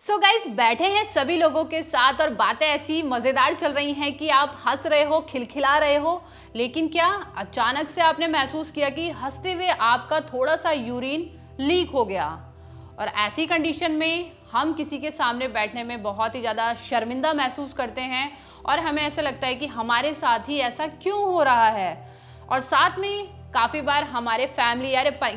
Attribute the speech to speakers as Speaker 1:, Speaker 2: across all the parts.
Speaker 1: So guys, बैठे हैं सभी लोगों के साथ और बातें ऐसी मजेदार चल रही हैं कि आप हंस रहे हो, खिलखिला रहे हो, लेकिन क्या अचानक से आपने महसूस किया कि हंसते हुए आपका थोड़ा सा यूरिन लीक हो गया। और ऐसी कंडीशन में हम किसी के सामने बैठने में बहुत ही ज़्यादा शर्मिंदा महसूस करते हैं और हमें ऐसा लगता है कि हमारे साथ ही ऐसा क्यों हो रहा है। और साथ में काफ़ी बार हमारे फैमिली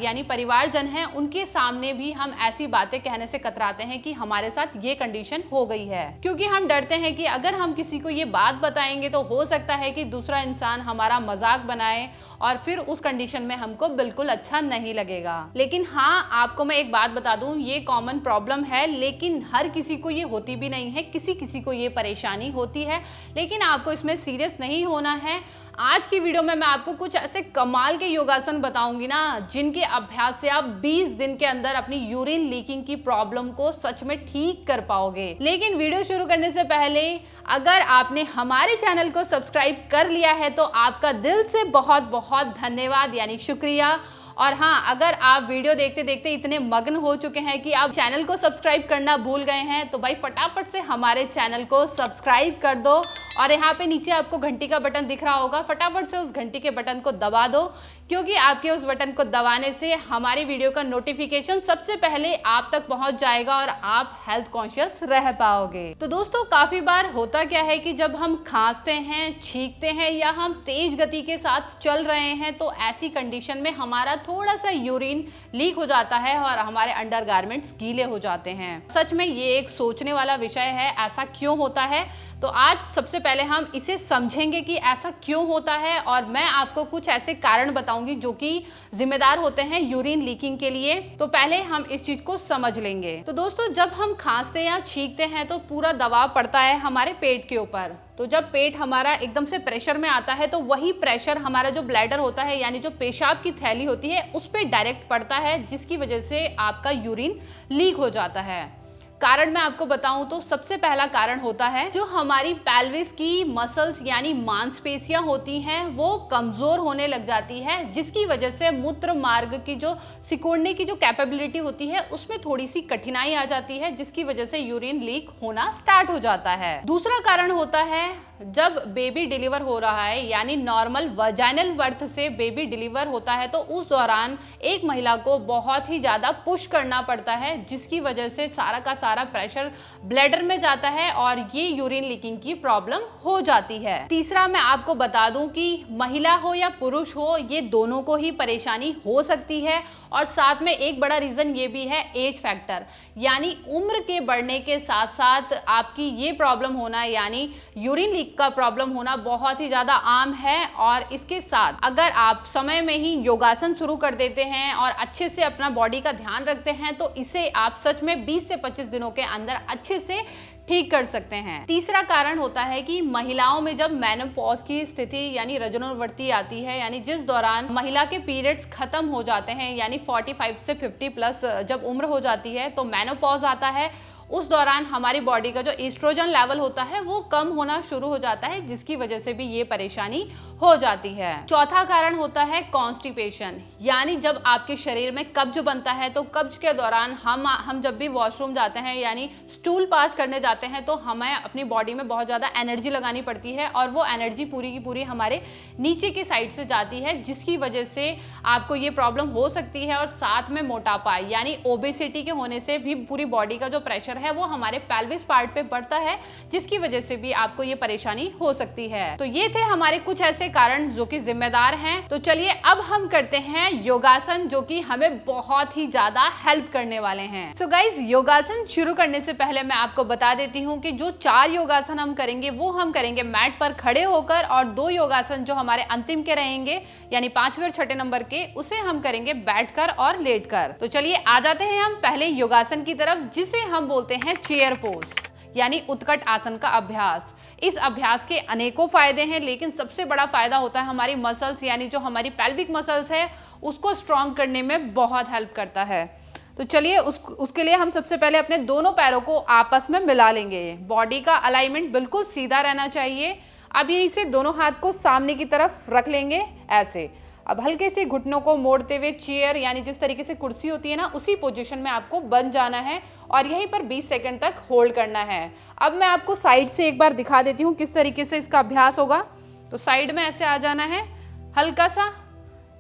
Speaker 1: यानी परिवारजन हैं, उनके सामने भी हम ऐसी बातें कहने से कतराते हैं कि हमारे साथ ये कंडीशन हो गई है, क्योंकि हम डरते हैं कि अगर हम किसी को ये बात बताएंगे तो हो सकता है कि दूसरा इंसान हमारा मजाक बनाए और फिर उस कंडीशन में हमको बिल्कुल अच्छा नहीं लगेगा। लेकिन हाँ, आपको मैं एक बात बता दूं, ये कॉमन प्रॉब्लम है, लेकिन हर किसी को ये होती भी नहीं है। किसी किसी को ये परेशानी होती है, लेकिन आपको इसमें सीरियस नहीं होना है। आज की वीडियो में मैं आपको कुछ ऐसे कमाल के योगासन बताऊंगी ना, जिनके अभ्यास से आप 20 दिन के अंदर अपनी यूरिन लीकिंग की प्रॉब्लम को सच में ठीक कर पाओगे। लेकिन वीडियो शुरू करने से पहले अगर आपने हमारे चैनल को सब्सक्राइब कर लिया है तो आपका दिल से बहुत बहुत धन्यवाद, यानी शुक्रिया। और हाँ, अगर आप वीडियो देखते देखते इतने मग्न हो चुके हैं कि आप चैनल को सब्सक्राइब करना भूल गए हैं, तो भाई फटाफट से हमारे चैनल को सब्सक्राइब कर दो और यहाँ पे नीचे आपको घंटी का बटन दिख रहा होगा, फटाफट से उस घंटी के बटन को दबा दो, क्योंकि आपके उस बटन को दबाने से हमारी वीडियो का नोटिफिकेशन सबसे पहले आप तक पहुंच जाएगा और आप हेल्थ कॉन्शियस रह पाओगे। तो दोस्तों, काफी बार होता क्या है कि जब हम खांसते हैं, छींकते हैं या हम तेज गति के साथ चल रहे हैं, तो ऐसी कंडीशन में हमारा थोड़ा सा यूरिन लीक हो जाता है और हमारे अंडरगारमेंट्स गीले हो जाते हैं। सच में ये एक सोचने वाला विषय है, ऐसा क्यों होता है। तो आज सबसे पहले हम इसे समझेंगे कि ऐसा क्यों होता है और मैं आपको कुछ ऐसे कारण बताऊंगी जो कि जिम्मेदार होते हैं यूरिन लीकिंग के लिए। तो पहले हम इस चीज को समझ लेंगे। तो दोस्तों, जब हम खांसते या छींकते हैं तो पूरा दबाव पड़ता है हमारे पेट के ऊपर। तो जब पेट हमारा एकदम से प्रेशर में आता है तो वही प्रेशर हमारा जो ब्लैडर होता है, यानी जो पेशाब की थैली होती है, उस पर डायरेक्ट पड़ता है, जिसकी वजह से आपका यूरिन लीक हो जाता है। कारण मैं आपको बताऊं तो सबसे पहला कारण होता है जो हमारी पेल्विस की मसल्स यानी मांसपेशियां होती हैं, वो कमजोर होने लग जाती है, जिसकी वजह से मूत्र मार्ग की जो सिकुड़ने की जो कैपेबिलिटी होती है उसमें थोड़ी सी कठिनाई आ जाती है, जिसकी वजह से यूरिन लीक होना स्टार्ट हो जाता है। दूसरा कारण होता है जब बेबी डिलीवर हो रहा है, यानी नॉर्मल वजाइनल बर्थ से बेबी डिलीवर होता है, तो उस दौरान एक महिला को बहुत ही ज्यादा पुश करना पड़ता है, जिसकी वजह से सारा का सारा प्रेशर ब्लैडर में जाता है और ये यूरिन लीकिंग की प्रॉब्लम हो जाती है। तीसरा मैं आपको बता दूं कि महिला हो या पुरुष हो, ये दोनों को ही परेशानी हो सकती है। और साथ में एक बड़ा रीजन ये भी है एज फैक्टर, यानी उम्र के बढ़ने के साथ साथ आपकी ये प्रॉब्लम होना, यानी यूरिन लीक का प्रॉब्लम होना बहुत ही ज्यादा आम है। और इसके साथ अगर आप समय में ही योगासन शुरू कर देते हैं और अच्छे से अपना बॉडी का ध्यान रखते हैं, तो इसे आप सच में 20 से 25 दिनों के अंदर अच्छे से ठीक कर सकते हैं। तीसरा कारण होता है कि महिलाओं में जब मेनोपॉज की स्थिति यानी रजोनिवृत्ति आती है, यानी जिस दौरान महिला के पीरियड्स खत्म हो जाते हैं, यानी 45 से 50 प्लस जब उम्र हो जाती है तो मेनोपॉज आता है। उस दौरान हमारी बॉडी का जो एस्ट्रोजन लेवल होता है वो कम होना शुरू हो जाता है, जिसकी वजह से भी ये परेशानी हो जाती है। चौथा कारण होता है कॉन्स्टिपेशन, यानी जब आपके शरीर में कब्ज बनता है, तो कब्ज के दौरान हम जब भी वॉशरूम जाते हैं यानी स्टूल पास करने जाते हैं, तो हमें अपनी बॉडी में बहुत ज़्यादा एनर्जी लगानी पड़ती है और वो एनर्जी पूरी की पूरी हमारे नीचे की साइड से जाती है, जिसकी वजह से आपको ये प्रॉब्लम हो सकती है। और साथ में मोटापा यानी ओबेसिटी के होने से भी पूरी बॉडी का जो प्रेशर है वो हमारे पेल्विस पार्ट पे बढ़ता है, जिसकी वजह से भी आपको ये परेशानी हो सकती है। तो ये थे हमारे कुछ ऐसे कारण जो कि जिम्मेदार हैं। तो चलिए अब हम करते हैं योगासन, जो कि हमें बहुत ही ज्यादा हेल्प करने वाले हैं। सो गाइज, योगासन शुरू करने से पहले मैं आपको बता देती हूँ कि जो 4 योगासन हम करेंगे वो हम करेंगे मैट पर खड़े होकर, और 2 योगासन जो हमारे अंतिम के रहेंगे यानी 5वें और 6ठे नंबर के, उसे हम करेंगे बैठकर और लेटकर। तो चलिए आ जाते हैं हम पहले योगासन की तरफ, जिसे हम बोलते हैं चेयर पोज यानी उत्कट आसन का अभ्यास। इस अभ्यास के अनेकों फायदे हैं, लेकिन सबसे बड़ा फायदा होता है हमारी मसल्स यानी जो हमारी पेल्विक मसल्स है उसको स्ट्रॉन्ग करने में बहुत हेल्प करता है। तो चलिए उसके लिए हम सबसे पहले अपने दोनों पैरों को आपस में मिला लेंगे। बॉडी का अलाइनमेंट बिल्कुल सीधा रहना चाहिए। अब यहीं से दोनों हाथ को सामने की तरफ रख लेंगे ऐसे। अब हल्के से घुटनों को मोड़ते हुए चेयर यानी जिस तरीके से कुर्सी होती है ना, उसी पोजीशन में आपको बन जाना है और यहीं पर 20 सेकंड तक होल्ड करना है। अब मैं आपको साइड से एक बार दिखा देती हूँ किस तरीके से इसका अभ्यास होगा। तो साइड में ऐसे आ जाना है, हल्का सा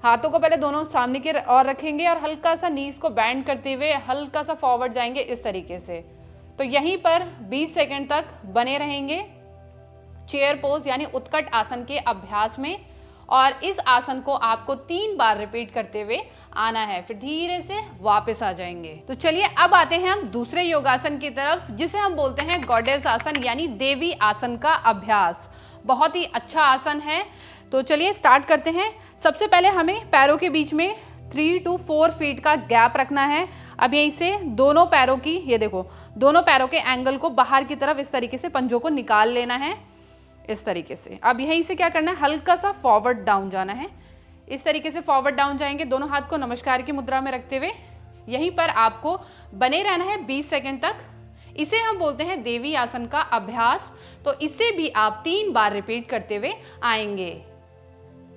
Speaker 1: हाथों को पहले दोनों सामने की ओर रखेंगे और हल्का सा नीज को बैंड करते हुए हल्का सा फॉरवर्ड जाएंगे इस तरीके से। तो यहीं पर 20 सेकंड तक बने रहेंगे चेयर पोज यानी उत्कट आसन के अभ्यास में, और इस आसन को आपको 3 बार रिपीट करते हुए आना है, फिर धीरे से वापस आ जाएंगे। तो चलिए अब आते हैं हम दूसरे योगासन की तरफ, जिसे हम बोलते हैं गॉडेस आसन यानी देवी आसन का अभ्यास। बहुत ही अच्छा आसन है। तो चलिए स्टार्ट करते हैं। सबसे पहले हमें पैरों के बीच में 3 to 4 फीट का गैप रखना है। अब यहीं से दोनों पैरों की, ये देखो, दोनों पैरों के एंगल को बाहर की तरफ इस तरीके से पंजों को निकाल लेना है इस तरीके से। अब यहीं से क्या करना है, हल्का सा फॉरवर्ड डाउन जाना है, इस तरीके से फॉरवर्ड डाउन जाएंगे, दोनों हाथ को नमस्कार की मुद्रा में रखते हुए। यहीं पर आपको बने रहना है 20 सेकंड तक। इसे हम बोलते हैं देवी आसन का अभ्यास। तो इसे भी आप 3 बार रिपीट करते हुए आएंगे,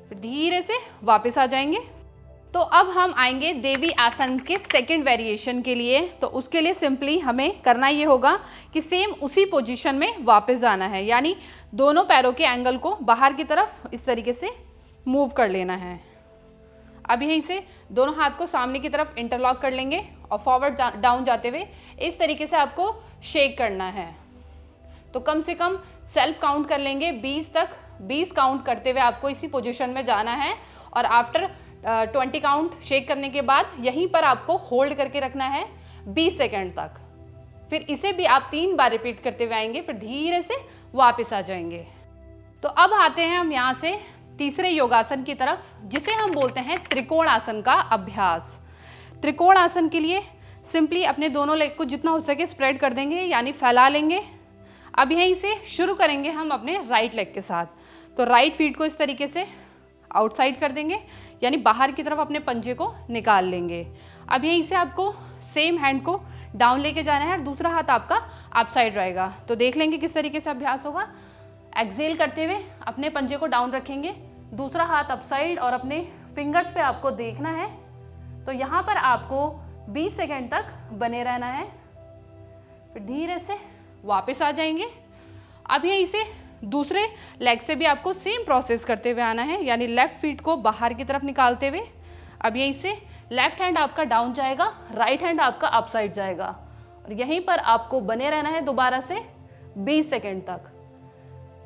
Speaker 1: फिर धीरे से वापस आ जाएंगे। तो अब हम आएंगे देवी आसन के सेकंड वेरिएशन के लिए। तो उसके लिए सिंपली हमें करना ये होगा कि सेम उसी पोजीशन में वापस जाना है, यानी दोनों पैरों के एंगल को बाहर की तरफ इस तरीके से मूव कर लेना है। अब यहीं से दोनों हाथ को सामने की तरफ इंटरलॉक कर लेंगे और फॉरवर्ड डाउन जाते हुए इस तरीके से आपको शेक करना है। तो कम से कम सेल्फ काउंट कर लेंगे 20 तक। 20 काउंट करते हुए आपको इसी पोजीशन में जाना है और आफ्टर 20 काउंट शेक करने के बाद यहीं पर आपको होल्ड करके रखना है 20 सेकंड तक। फिर इसे भी आप 3 बार रिपीट करते हुए आएंगे, फिर धीरे से वापस आ जाएंगे। तो अब आते हैं हम यहाँ से तीसरे योगासन की तरफ, जिसे हम बोलते हैं त्रिकोण आसन का अभ्यास। त्रिकोण आसन के लिए सिंपली अपने दोनों लेग को जितना हो सके स्प्रेड कर देंगे, यानी फैला लेंगे। अब यहीं से शुरू करेंगे हम अपने राइट लेग के साथ। तो राइट फीट को इस तरीके से आउटसाइड कर देंगे, यानी बाहर की तरफ अपने पंजे को निकाल लेंगे। अब यहीं से आपको सेम हैंड को डाउन लेके जाना है और दूसरा हाथ आपका अप साइड रहेगा। तो देख लेंगे किस तरीके से अभ्यास होगा। एक्सेल करते हुए अपने पंजे को डाउन रखेंगे, दूसरा हाथ अप साइड और अपने फिंगर्स पे आपको देखना है। तो यहाँ पर आपको 20 सेकेंड तक बने रहना है, फिर धीरे से वापस आ जाएंगे। अब यहीं से दूसरे लेग से भी आपको सेम प्रोसेस करते हुए आना है, यानी लेफ्ट फीट को बाहर की तरफ निकालते हुए। अब यहीं से लेफ्ट हैंड आपका डाउन जाएगा, राइट हैंड आपका अप साइड जाएगा और यहीं पर आपको बने रहना है दोबारा से 20 सेकेंड तक,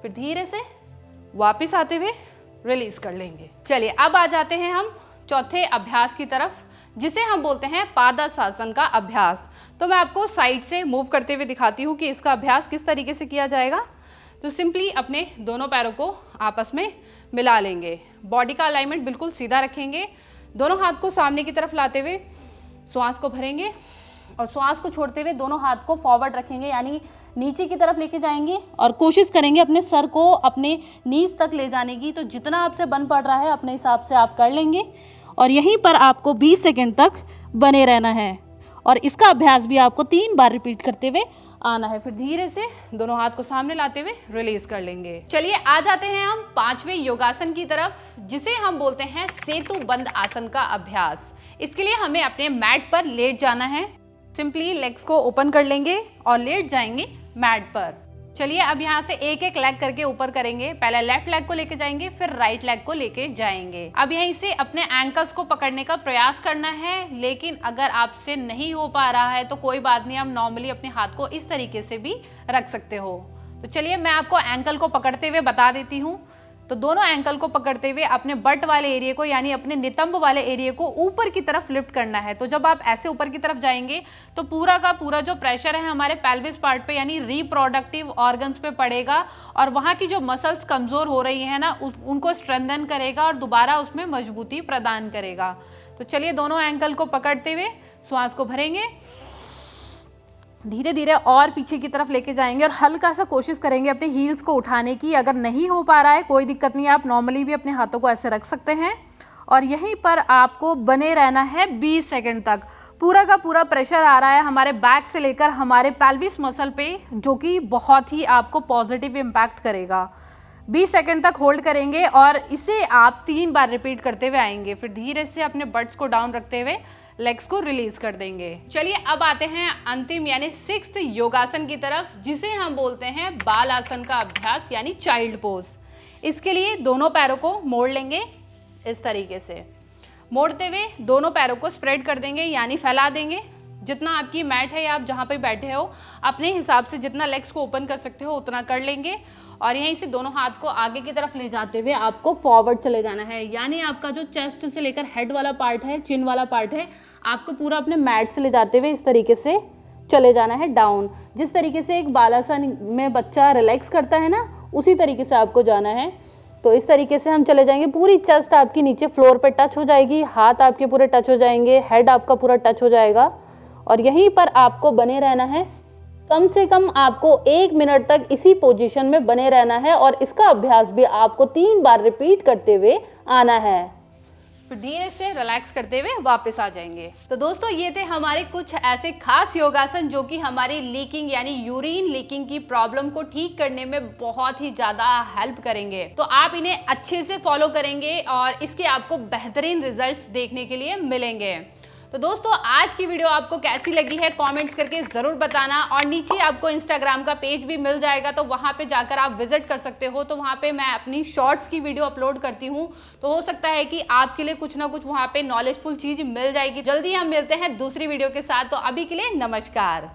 Speaker 1: फिर धीरे से वापस आते हुए रिलीज कर लेंगे। चलिए अब आ जाते हैं हम चौथे अभ्यास की तरफ, जिसे हम बोलते हैं पादासासन का अभ्यास। तो मैं आपको साइड से मूव करते हुए दिखाती हूँ कि इसका अभ्यास किस तरीके से किया जाएगा। तो सिंपली अपने दोनों पैरों को आपस में मिला लेंगे, बॉडी का अलाइनमेंट बिल्कुल सीधा रखेंगे, दोनों हाथ को सामने की तरफ लाते हुए श्वास को भरेंगे और श्वास को छोड़ते हुए दोनों हाथ को फॉरवर्ड रखेंगे, यानी नीचे की तरफ लेके जाएंगे और कोशिश करेंगे अपने सर को अपने नीज तक ले जाने की। तो जितना आपसे बन पड़ रहा है अपने हिसाब से आप कर लेंगे और यहीं पर आपको 20 सेकेंड तक बने रहना है और इसका अभ्यास भी आपको 3 बार रिपीट करते हुए आना है, फिर धीरे से दोनों हाथ को सामने लाते हुए रिलीज कर लेंगे। चलिए आ जाते हैं हम 5वें योगासन की तरफ, जिसे हम बोलते हैं सेतु बंद आसन का अभ्यास। इसके लिए हमें अपने मैट पर लेट जाना है। सिंपली लेग्स को ओपन कर लेंगे और लेट जाएंगे मैट पर। चलिए अब यहाँ से एक एक लेग करके ऊपर करेंगे। पहले लेफ्ट लेग को लेके जाएंगे, फिर राइट लेग को लेके जाएंगे। अब यहीं से अपने एंकल्स को पकड़ने का प्रयास करना है, लेकिन अगर आपसे नहीं हो पा रहा है तो कोई बात नहीं, आप नॉर्मली अपने हाथ को इस तरीके से भी रख सकते हो। तो चलिए मैं आपको एंकल को पकड़ते हुए बता देती हूँ। तो दोनों एंकल को पकड़ते हुए अपने बट वाले एरिया को, यानी अपने नितंब वाले एरिया को ऊपर की तरफ लिफ्ट करना है। तो जब आप ऐसे ऊपर की तरफ जाएंगे तो पूरा का पूरा जो प्रेशर है हमारे पेल्विस पार्ट पे, यानी रिप्रोडक्टिव ऑर्गन्स पे पड़ेगा और वहाँ की जो मसल्स कमजोर हो रही है ना, उनको स्ट्रेंथन करेगा और दोबारा उसमें मजबूती प्रदान करेगा। तो चलिए दोनों एंकल को पकड़ते हुए श्वास को भरेंगे, धीरे धीरे और पीछे की तरफ लेके जाएंगे और हल्का सा कोशिश करेंगे अपने हील्स को उठाने की। अगर नहीं हो पा रहा है कोई दिक्कत नहीं है, आप नॉर्मली भी अपने हाथों को ऐसे रख सकते हैं और यहीं पर आपको बने रहना है 20 सेकंड तक। पूरा का पूरा प्रेशर आ रहा है हमारे बैक से लेकर हमारे पेल्विस मसल पे, जो कि बहुत ही आपको पॉजिटिव इम्पैक्ट करेगा। 20 सेकंड तक होल्ड करेंगे और इसे आप 3 बार रिपीट करते हुए आएंगे। फिर धीरे से अपने बट्स को डाउन रखते हुए लेग्स को रिलीज कर देंगे। चलिए अब आते हैं अंतिम यानी 6th योगासन की तरफ, जिसे हम बोलते हैं बाल आसन का अभ्यास यानी चाइल्ड पोज। इसके लिए दोनों पैरों को मोड़ लेंगे, इस तरीके से मोड़ते हुए दोनों पैरों को स्प्रेड कर देंगे यानी फैला देंगे। जितना आपकी मैट है या आप जहाँ पे बैठे हो अपने हिसाब से जितना लेग्स को ओपन कर सकते हो उतना कर लेंगे और यहीं से दोनों हाथ को आगे की तरफ ले जाते हुए आपको फॉरवर्ड चले जाना है। यानी आपका जो चेस्ट से लेकर हेड वाला पार्ट है, चिन वाला पार्ट है, आपको पूरा अपने मैट से ले जाते हुए इस तरीके से चले जाना है डाउन। जिस तरीके से एक बालासन में बच्चा रिलैक्स करता है ना, उसी तरीके से आपको जाना है। तो इस तरीके से हम चले जाएंगे, पूरी चेस्ट आपकी नीचे फ्लोर पे टच हो जाएगी, हाथ आपके पूरे टच हो जाएंगे, हेड आपका पूरा टच हो जाएगा और यहीं पर आपको बने रहना है। कम से कम आपको 1 मिनट तक इसी पोजीशन में बने रहना है और इसका अभ्यास भी आपको 3 बार रिपीट करते हुए आना है। फिर धीरे से रिलैक्स करते हुए वापस आ जाएंगे। तो दोस्तों ये थे हमारे कुछ ऐसे खास योगासन जो कि हमारी लीकिंग यानी यूरिन लीकिंग की प्रॉब्लम को ठीक करने में बहुत ही ज़्यादा हेल्प करेंगे। तो आप इन्हें अच्छे से फॉलो करेंगे और इसके आपको बेहतरीन रिजल्ट्स देखने के लिए मिलेंगे। तो दोस्तों आज की वीडियो आपको कैसी लगी है कमेंट्स करके ज़रूर बताना और नीचे आपको इंस्टाग्राम का पेज भी मिल जाएगा, तो वहाँ पे जाकर आप विजिट कर सकते हो। तो वहाँ पे मैं अपनी शॉर्ट्स की वीडियो अपलोड करती हूँ, तो हो सकता है कि आपके लिए कुछ ना कुछ वहाँ पे नॉलेजफुल चीज़ मिल जाएगी। जल्दी हम मिलते हैं दूसरी वीडियो के साथ, तो अभी के लिए नमस्कार।